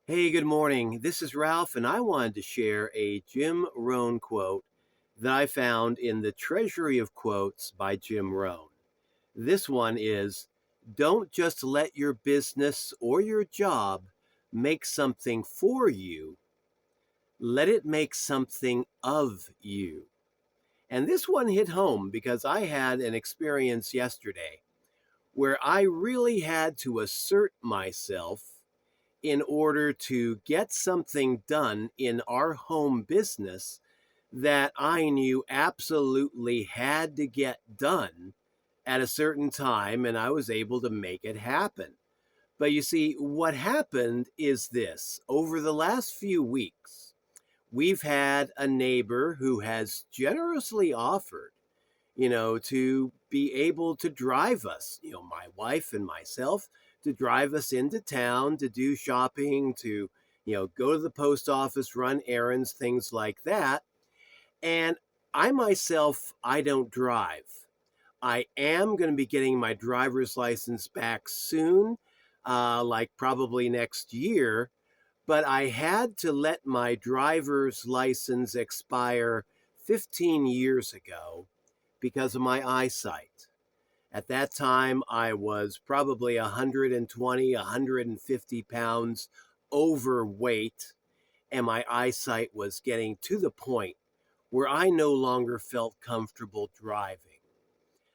Hey, good morning. This is Ralph, and I wanted to share a Jim Rohn quote that I found in the Treasury of Quotes by Jim Rohn. This one is: don't just let your business or your job make something for you, let it make something of you. And this one hit home because I had an experience yesterday where I really had to assert myself in order to get something done in our home business that I knew absolutely had to get done at a certain time, and I was able to make it happen. But you see, what happened is this: over the last few weeks, we've had a neighbor who has generously offered, to be able to drive us, my wife and myself, to drive us into town to do shopping, to, go to the post office, run errands, things like that. And I myself, I don't drive. I am going to be getting my driver's license back soon, like probably next year. But I had to let my driver's license expire 15 years ago because of my eyesight. At that time, I was probably 120, 150 pounds overweight, and my eyesight was getting to the point where I no longer felt comfortable driving.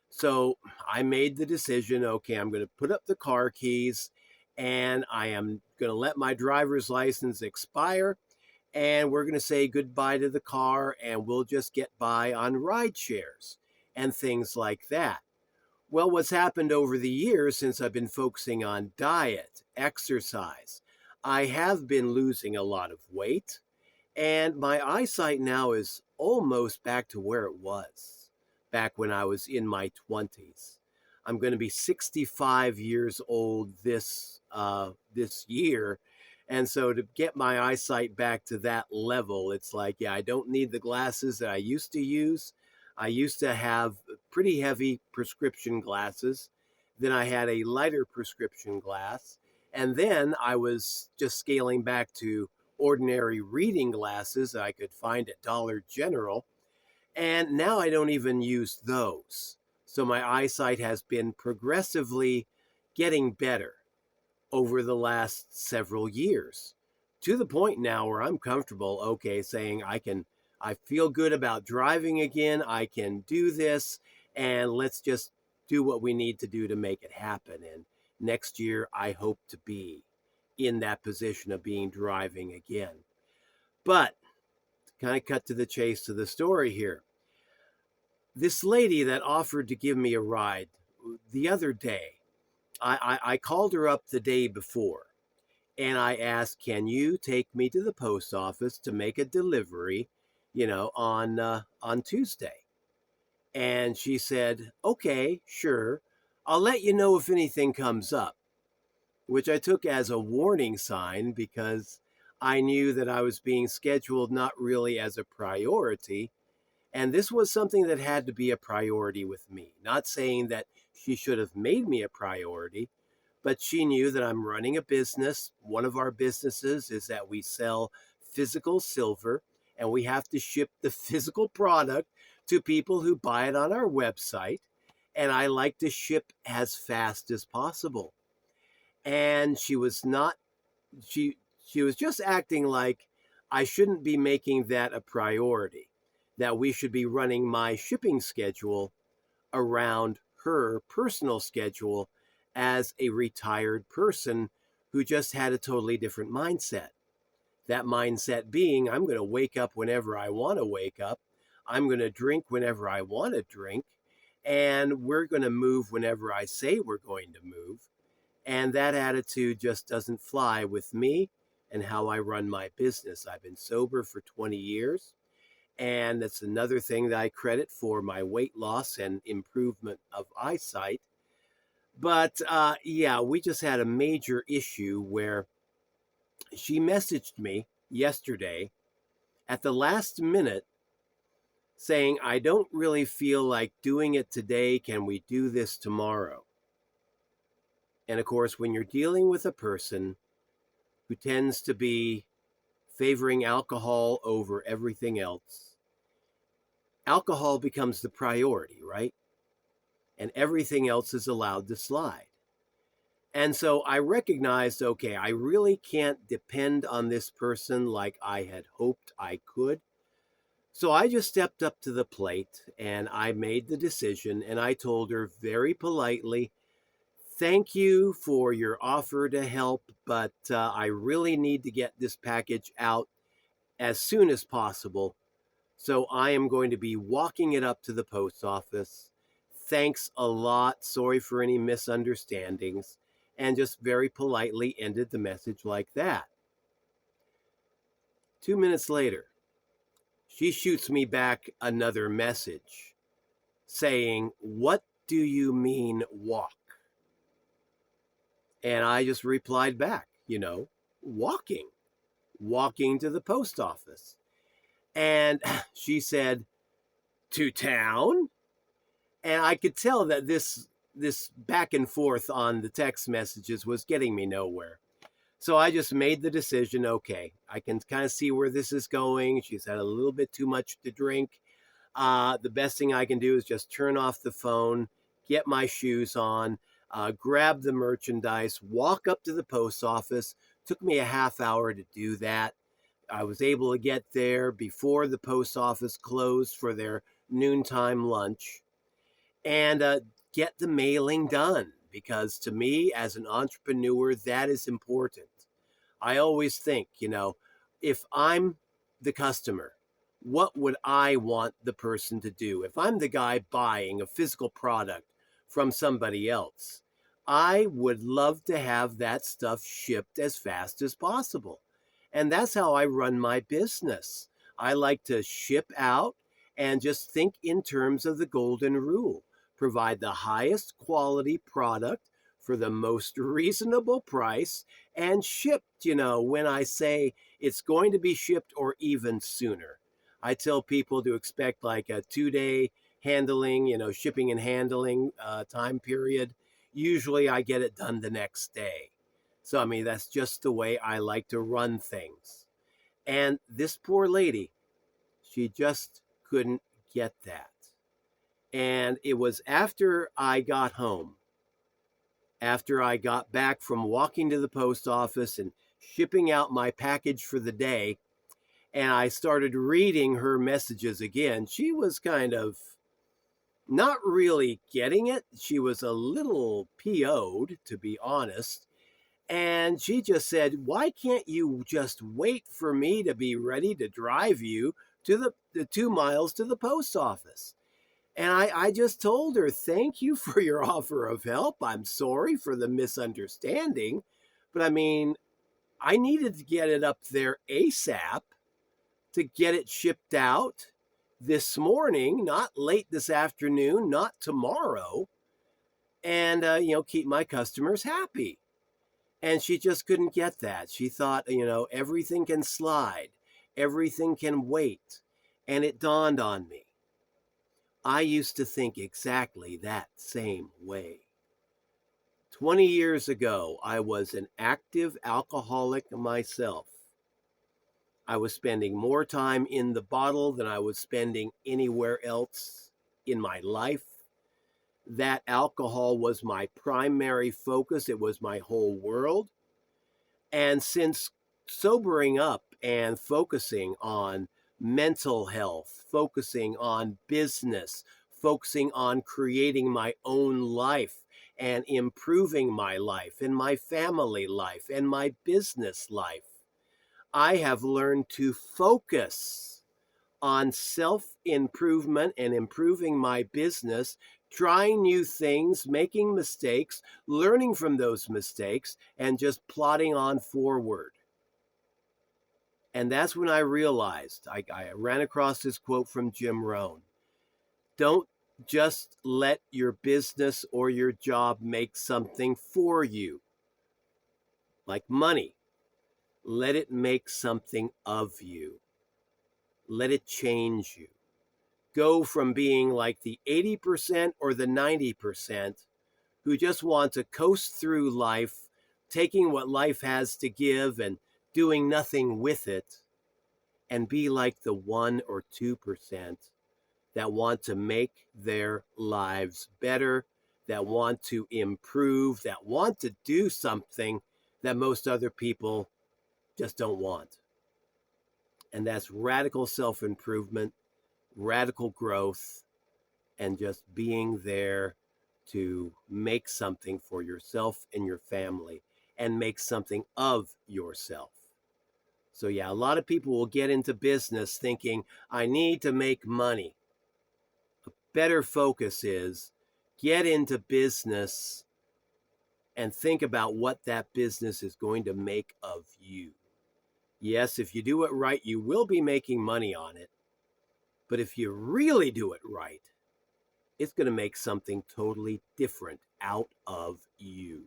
So I made the decision, okay, I'm going to put up the car keys and I am going to let my driver's license expire, and we're going to say goodbye to the car and we'll just get by on ride shares and things like that. Well, what's happened over the years since I've been focusing on diet, exercise, I have been losing a lot of weight, and my eyesight now is almost back to where it was back when I was in my 20s. I'm going to be 65 years old this year. And so to get my eyesight back to that level, it's like, yeah, I don't need the glasses that I used to use. I used to have pretty heavy prescription glasses. Then I had a lighter prescription glass. And then I was just scaling back to ordinary reading glasses that I could find at Dollar General. And now I don't even use those. So my eyesight has been progressively getting better over the last several years, to the point now where I'm comfortable, okay, saying I feel good about driving again. I can do this, and let's just do what we need to do to make it happen. And next year, I hope to be in that position of being driving again. But to kind of cut to the chase to the story here, this lady that offered to give me a ride the other day, I called her up the day before and I asked, "Can you take me to the post office to make a delivery, on Tuesday?" And she said, "Okay, sure. I'll let you know if anything comes up," which I took as a warning sign because I knew that I was being scheduled not really as a priority. And this was something that had to be a priority with me. Not saying that she should have made me a priority, but she knew that I'm running a business. One of our businesses is that we sell physical silver, and we have to ship the physical product to people who buy it on our website. And I like to ship as fast as possible. And she she was just acting like I shouldn't be making that a priority, that we should be running my shipping schedule around her personal schedule as a retired person who just had a totally different mindset. That mindset being, I'm going to wake up whenever I want to wake up, I'm going to drink whenever I want to drink, and we're going to move whenever I say we're going to move. And that attitude just doesn't fly with me and how I run my business. I've been sober for 20 years. And that's another thing that I credit for my weight loss and improvement of eyesight. But yeah, we just had a major issue where she messaged me yesterday at the last minute saying, "I don't really feel like doing it today. Can we do this tomorrow?" And of course, when you're dealing with a person who tends to be favoring alcohol over everything else, alcohol becomes the priority, right? And everything else is allowed to slide. And so I recognized, okay, I really can't depend on this person like I had hoped I could. So I just stepped up to the plate and I made the decision and I told her very politely, thank you for your offer to help, but I really need to get this package out as soon as possible. So I am going to be walking it up to the post office. Thanks a lot. Sorry for any misunderstandings. And just very politely ended the message like that. 2 minutes later, she shoots me back another message saying, what do you mean walk? And I just replied back, walking to the post office. And she said, to town? And I could tell that this back and forth on the text messages was getting me nowhere. So I just made the decision, okay, I can kind of see where this is going. She's had a little bit too much to drink. The best thing I can do is just turn off the phone, get my shoes on, grab the merchandise, walk up to the post office. Took me a half hour to do that. I was able to get there before the post office closed for their noontime lunch and get the mailing done, because to me as an entrepreneur, that is important. I always think, if I'm the customer, what would I want the person to do? If I'm the guy buying a physical product from somebody else, I would love to have that stuff shipped as fast as possible. And that's how I run my business. I like to ship out and just think in terms of the golden rule. Provide the highest quality product for the most reasonable price and shipped, when I say it's going to be shipped or even sooner. I tell people to expect like a 2-day handling, shipping and handling time period. Usually I get it done the next day. So, that's just the way I like to run things. And this poor lady, she just couldn't get that. And it was after I got home, after I got back from walking to the post office and shipping out my package for the day, and I started reading her messages again. She was kind of not really getting it. She was a little PO'd, to be honest. And she just said, why can't you just wait for me to be ready to drive you to the 2 miles to the post office? And I just told her, thank you for your offer of help. I'm sorry for the misunderstanding. But I needed to get it up there ASAP to get it shipped out this morning, not late this afternoon, not tomorrow, and, keep my customers happy. And she just couldn't get that. She thought, everything can slide, everything can wait. And it dawned on me. I used to think exactly that same way. 20 years ago, I was an active alcoholic myself. I was spending more time in the bottle than I was spending anywhere else in my life. That alcohol was my primary focus. It was my whole world. And since sobering up and focusing on mental health, focusing on business, focusing on creating my own life and improving my life and my family life and my business life, I have learned to focus on self-improvement and improving my business, trying new things, making mistakes, learning from those mistakes, and just plodding on forward. And that's when I realized, I ran across this quote from Jim Rohn. Don't just let your business or your job make something for you, like money. Let it make something of you. Let it change you. Go from being like the 80% or the 90% who just want to coast through life, taking what life has to give and doing nothing with it, and be like the 1 or 2% that want to make their lives better, that want to improve, that want to do something that most other people just don't want. And that's radical self-improvement, radical growth, and just being there to make something for yourself and your family and make something of yourself. So yeah, a lot of people will get into business thinking, I need to make money. A better focus is get into business and think about what that business is going to make of you. Yes, if you do it right, you will be making money on it. But if you really do it right, it's going to make something totally different out of you.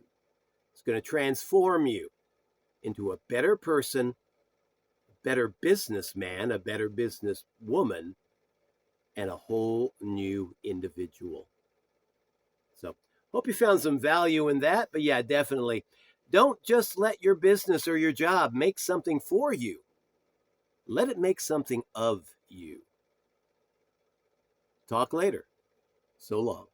It's going to transform you into a better person, a better businessman, a better businesswoman, and a whole new individual. So, hope you found some value in that. But yeah, definitely don't just let your business or your job make something for you. Let it make something of you. Talk later. So long.